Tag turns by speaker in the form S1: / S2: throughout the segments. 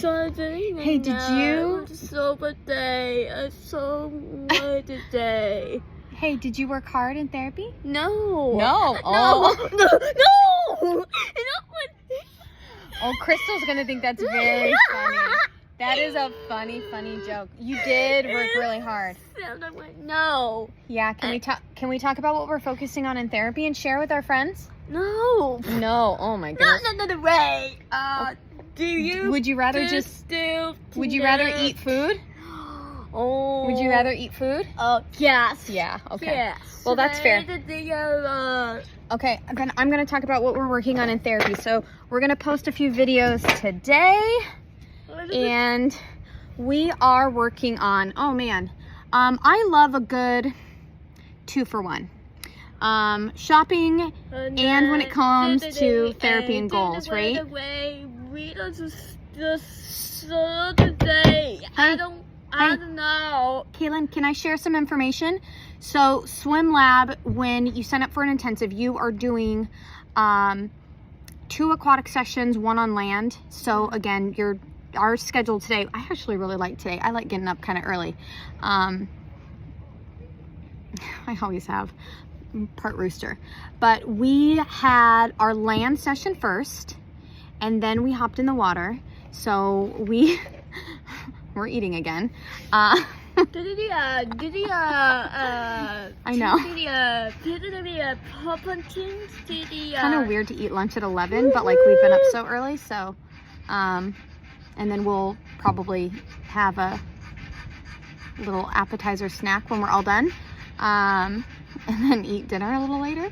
S1: Hey, did you?
S2: Today.
S1: Hey, did you work hard in therapy?
S2: No.
S1: No. Oh.
S2: No.
S1: Oh, Crystal's gonna think that's very funny. That is a funny joke. You did work really hard.
S2: No.
S1: Yeah. Can we talk about what we're focusing on in therapy and share with our friends?
S2: No.
S1: No. Oh my goodness.
S2: No way. Do you?
S1: Would you rather Would you rather eat food?
S2: Oh.
S1: Would you rather eat food?
S2: Yes.
S1: Yeah. Okay.
S2: Yes.
S1: Well, that's fair. Okay, then I'm going to talk about what we're working on in therapy. So we're going to post a few videos today, and we are working on, oh man, I love a good 2-for-1. Shopping and when it comes to therapy and goals, right?
S2: I don't know.
S1: Kaelyn, can I share some information? So Swim Lab, when you sign up for an intensive, you are doing 2 aquatic sessions, 1 on land. So again, our schedule today, I actually really like today. I like getting up kind of early. I always have, part rooster. But we had our land session first, and then we hopped in the water. So we're eating again. I know. Kind of weird to eat lunch at 11, but like we've been up so early, so and then we'll probably have a little appetizer snack when we're all done, and then eat dinner a little later.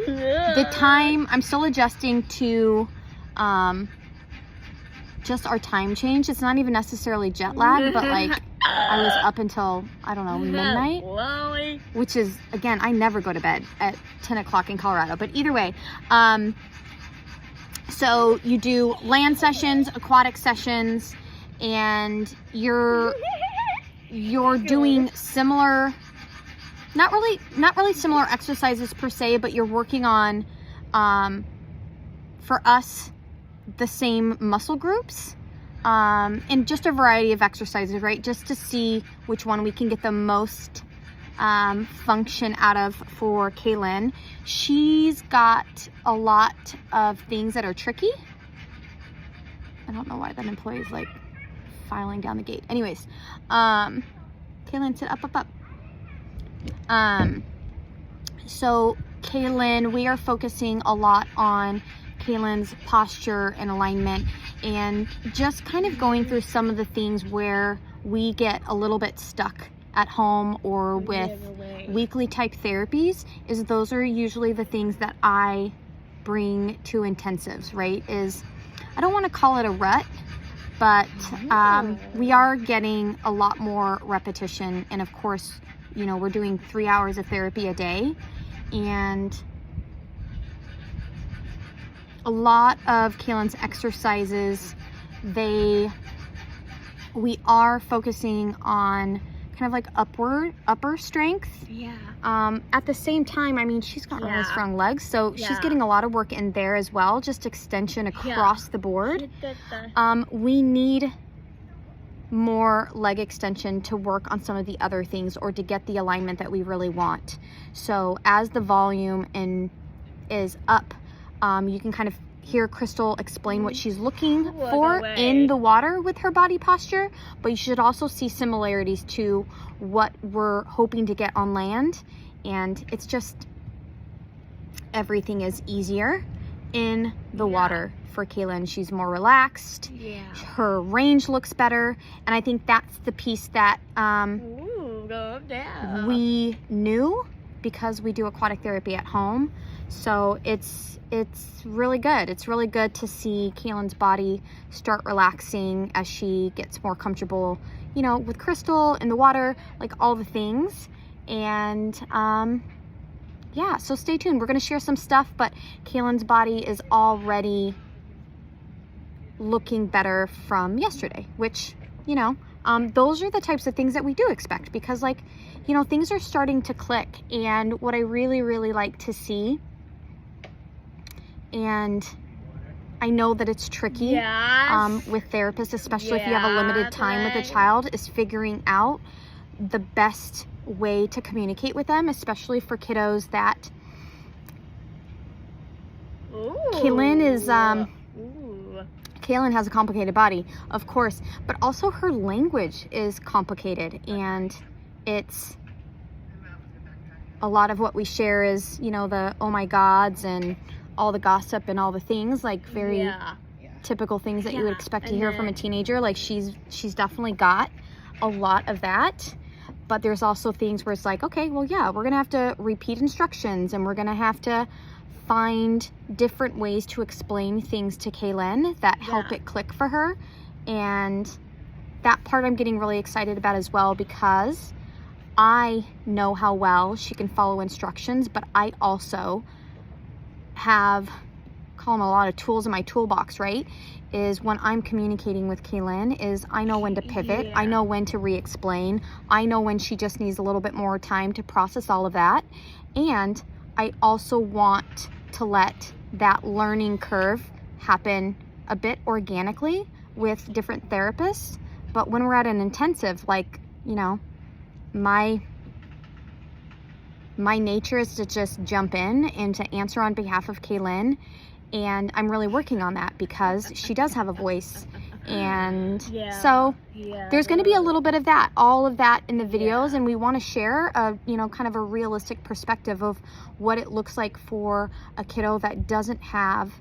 S1: The time, I'm still adjusting to just our time change. It's not even necessarily jet lag, but like I was up until, I don't know, midnight, which is, again, I never go to bed at 10 o'clock in Colorado, but either way, so you do land sessions, aquatic sessions, and you're doing similar, not really similar exercises per se, but you're working on, for us, the same muscle groups, and just a variety of exercises, right? Just to see which one we can get the most function out of for Kaelyn. She's got a lot of things that are tricky. I don't know why that employee is like filing down the gate. Anyways, Kaelyn, sit up. So Kaelyn, we are focusing a lot on Kaelyn's posture and alignment, and just kind of going through some of the things where we get a little bit stuck at home or with weekly type therapies. Is those are usually the things that I bring to intensives, right? Is, I don't want to call it a rut, but we are getting a lot more repetition, and of course, you know, we're doing 3 hours of therapy a day, and a lot of Kaelyn's exercises, we are focusing on kind of like upper strength.
S2: Yeah.
S1: At the same time, I mean, she's got really strong legs, so she's getting a lot of work in there as well, just extension across the board. We need more leg extension to work on some of the other things, or to get the alignment that we really want. So as the volume is up, you can kind of hear Crystal explain what she's looking for in the water with her body posture, but you should also see similarities to what we're hoping to get on land. And it's just, everything is easier in the water for Kaelyn. She's more relaxed. Yeah. Her range looks better, and I think that's the piece that we knew, because we do aquatic therapy at home. So it's really good. It's really good to see Kaelyn's body start relaxing as she gets more comfortable, you know, with Crystal in the water, like all the things. And yeah, so stay tuned. We're going to share some stuff, but Kaelyn's body is already looking better from yesterday, which, you know, those are the types of things that we do expect, because, like, you know, things are starting to click. And what I really like to see, and I know that it's tricky with therapists, especially if you have a limited time with a child, is figuring out the best way to communicate with them, especially for kiddos that Kaelyn is Kaelyn has a complicated body, of course, but also her language is complicated, and it's a lot of what we share is, you know, the oh my gods and all the gossip and all the things, like very typical things that you would expect to hear from a teenager. Like she's definitely got a lot of that, but there's also things where it's like, okay, well, yeah, we're gonna have to repeat instructions, and we're gonna have to find different ways to explain things to Kaelyn that help it click for her. And that part I'm getting really excited about as well, because I know how well she can follow instructions, but I also have, call them a lot of tools in my toolbox, right? Is when I'm communicating with Kaelyn, is I know when to pivot, I know when to re-explain, I know when she just needs a little bit more time to process all of that. And I also want to let that learning curve happen a bit organically with different therapists. But when we're at an intensive, like, you know, my nature is to just jump in and to answer on behalf of Kaelyn, and I'm really working on that because she does have a voice. And so there's going to be a little bit of that, all of that in the videos, and we want to share a, you know, kind of a realistic perspective of what it looks like for a kiddo that doesn't have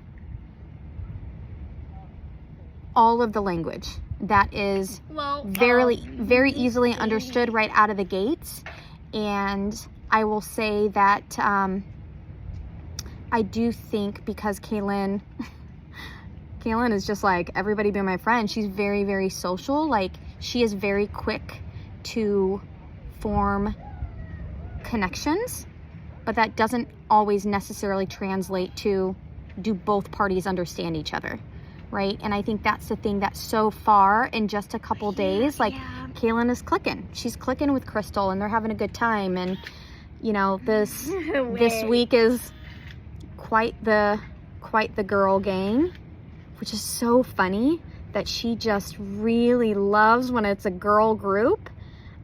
S1: all of the language that is very easily understood right out of the gates. And I will say that I do think, because Kaelyn is just like everybody be my friend. She's very, very social. Like, she is very quick to form connections, but that doesn't always necessarily translate to do both parties understand each other, right? And I think that's the thing that so far in just a couple days, like Kaelyn is clicking. She's clicking with Crystal, and they're having a good time. And you know, this week is quite the girl gang, which is so funny that she just really loves when it's a girl group,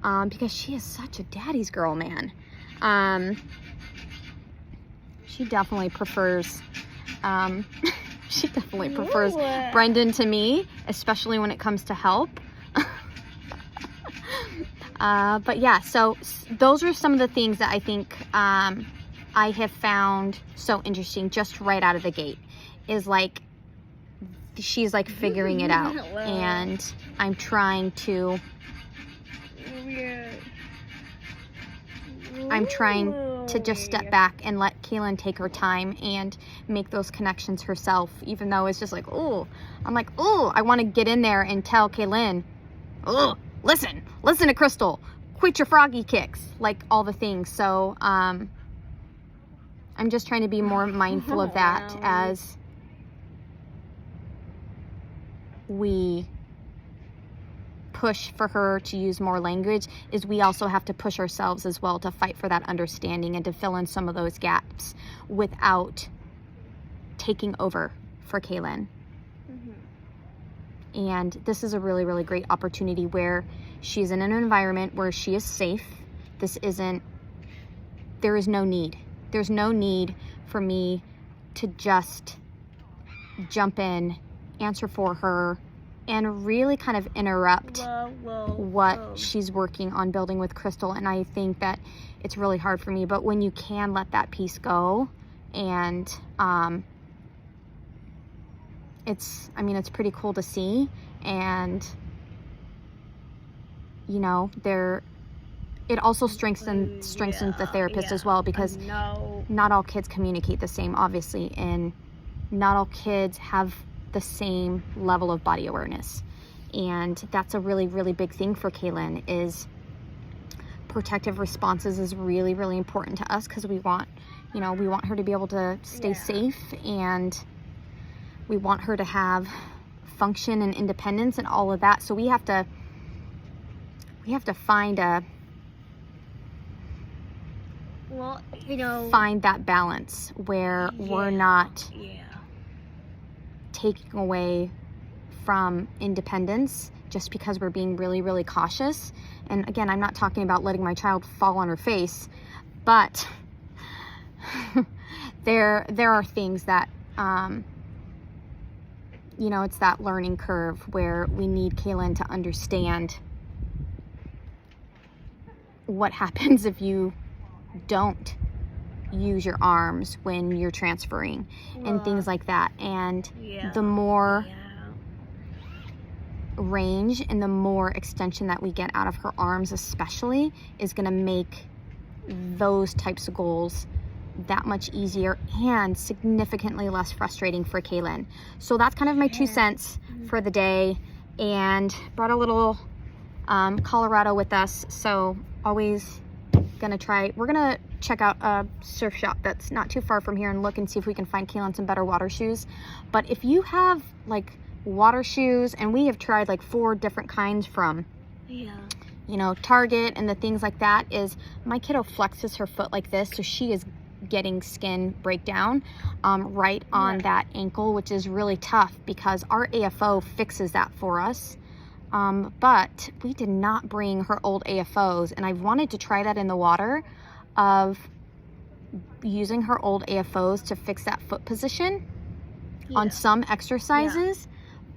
S1: because she is such a daddy's girl, man. She definitely prefers Brendan to me, especially when it comes to help. But yeah, so those are some of the things that I think I have found so interesting just right out of the gate, is like she's like figuring it out, and I'm trying to just step back and let Kaelyn take her time and make those connections herself, even though it's just like, oh, I'm like, oh, I want to get in there and tell Kaelyn, oh, listen to Crystal, quit your froggy kicks, like all the things. So I'm just trying to be more mindful of that as we push for her to use more language. Is we also have to push ourselves as well to fight for that understanding and to fill in some of those gaps without taking over for Kaelyn. And this is a really, really great opportunity where she's in an environment where she is safe. There is no need. There's no need for me to just jump in, answer for her, and really kind of interrupt what she's working on building with Crystal. And I think that it's really hard for me, but when you can let that piece go, and it's pretty cool to see. And you know, it also strengthens the therapist as well, because not all kids communicate the same, obviously, and not all kids have the same level of body awareness. And that's a really, really big thing for Kaelyn, is protective responses is really, really important to us, because we want her to be able to stay safe, and we want her to have function and independence and all of that. So we have to find find that balance where we're not taking away from independence just because we're being really, really cautious. And again, I'm not talking about letting my child fall on her face, but there are things that, you know, it's that learning curve where we need Kaelyn to understand what happens if you don't use your arms when you're transferring and things like that. And the more range and the more extension that we get out of her arms especially is going to make those types of goals that much easier and significantly less frustrating for Kaelyn. So that's kind of my 2 cents for the day, and brought a little Colorado with us. So always gonna try, we're gonna check out a surf shop that's not too far from here and look and see if we can find Kaelyn some better water shoes. But if you have like water shoes, and we have tried like 4 different kinds from you know, Target and the things like that, is my kiddo flexes her foot like this, so she is getting skin breakdown right on that ankle, which is really tough because our AFO fixes that for us. But we did not bring her old AFOs, and I've wanted to try that in the water of using her old AFOs to fix that foot position on some exercises,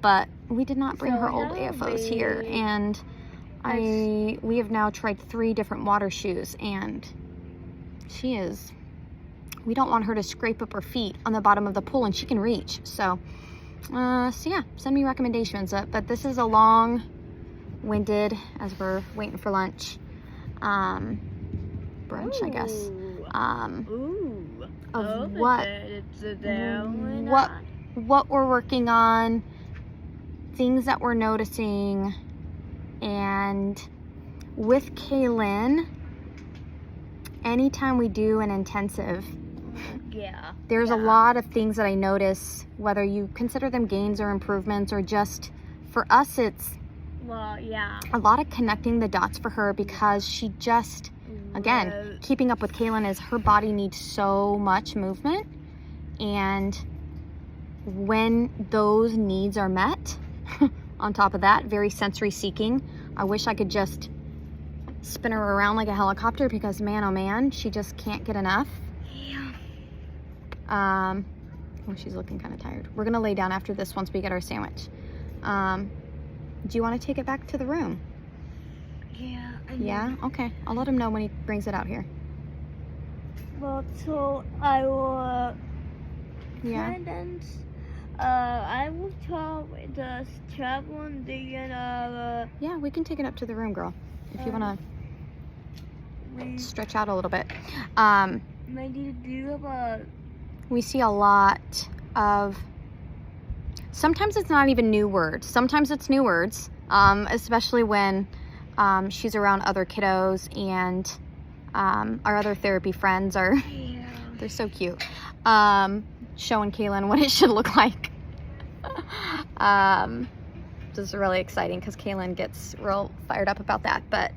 S1: but we did not bring her old AFOs here. And we have now tried 3 different water shoes, and we don't want her to scrape up her feet on the bottom of the pool, and she can reach. So yeah, send me recommendations. But this is a long-winded, as we're waiting for lunch, brunch, I guess, of what we're working on, things that we're noticing. And with Kaelyn, anytime we do an intensive, there's a lot of things that I notice, whether you consider them gains or improvements, or just for us, it's a lot of connecting the dots for her, because she just, again, keeping up with Kaelyn is her body needs so much movement. And when those needs are met, on top of that, very sensory seeking, I wish I could just spin her around like a helicopter, because man, oh man, she just can't get enough. Oh, she's looking kind of tired. We're gonna lay down after this once we get our sandwich. Do you want to take it back to the room? Yeah? Okay. I'll let him know when he brings it out here.
S2: Well, so I will I will talk with the travel and
S1: yeah, we can take it up to the room, girl, if you want to stretch out a little bit. We see a lot of, sometimes it's not even new words, sometimes it's new words, especially when she's around other kiddos, and our other therapy friends are they're so cute, showing Kaelyn what it should look like. This is really exciting because Kaelyn gets real fired up about that. But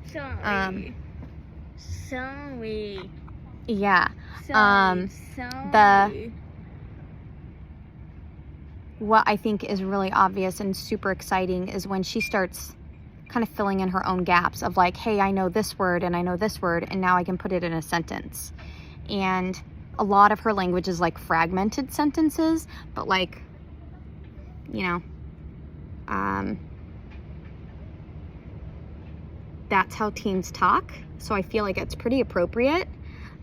S1: what I think is really obvious and super exciting is when she starts kind of filling in her own gaps of like, hey, I know this word and I know this word, and now I can put it in a sentence. And a lot of her language is like fragmented sentences, but like, you know, that's how teens talk. So I feel like it's pretty appropriate.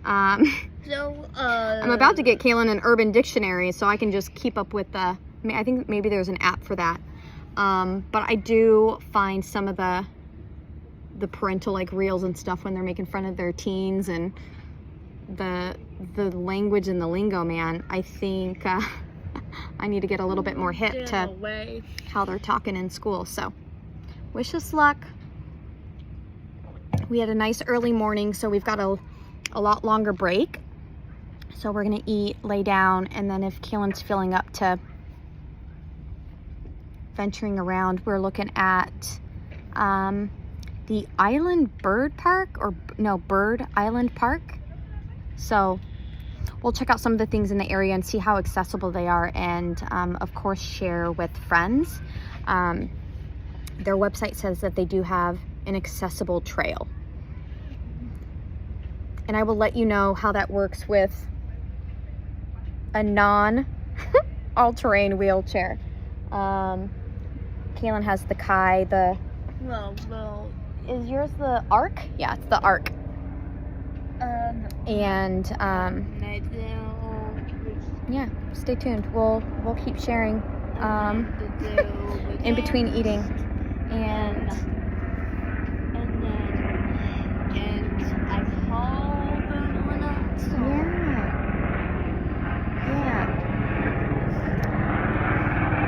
S1: I'm about to get Kaelyn an Urban Dictionary so I can just keep up with the, I think maybe there's an app for that. But I do find some of the parental like reels and stuff when they're making fun of their teens and the language and the lingo, man. I think I need to get a little bit more hip to how they're talking in school. So wish us luck. We had a nice early morning, so we've got a lot longer break. So we're gonna eat, lay down, and then if Kaelyn's feeling up to venturing around, we're looking at the Island Bird Park, or no, Bird Island Park. So we'll check out some of the things in the area and see how accessible they are, and of course share with friends. Their website says that they do have an accessible trail, and I will let you know how that works with a non all-terrain wheelchair. Kaelyn has the Kai,
S2: Well,
S1: is yours the Arc? Yeah, it's the Arc. And yeah, stay tuned. We'll keep sharing in between eating, and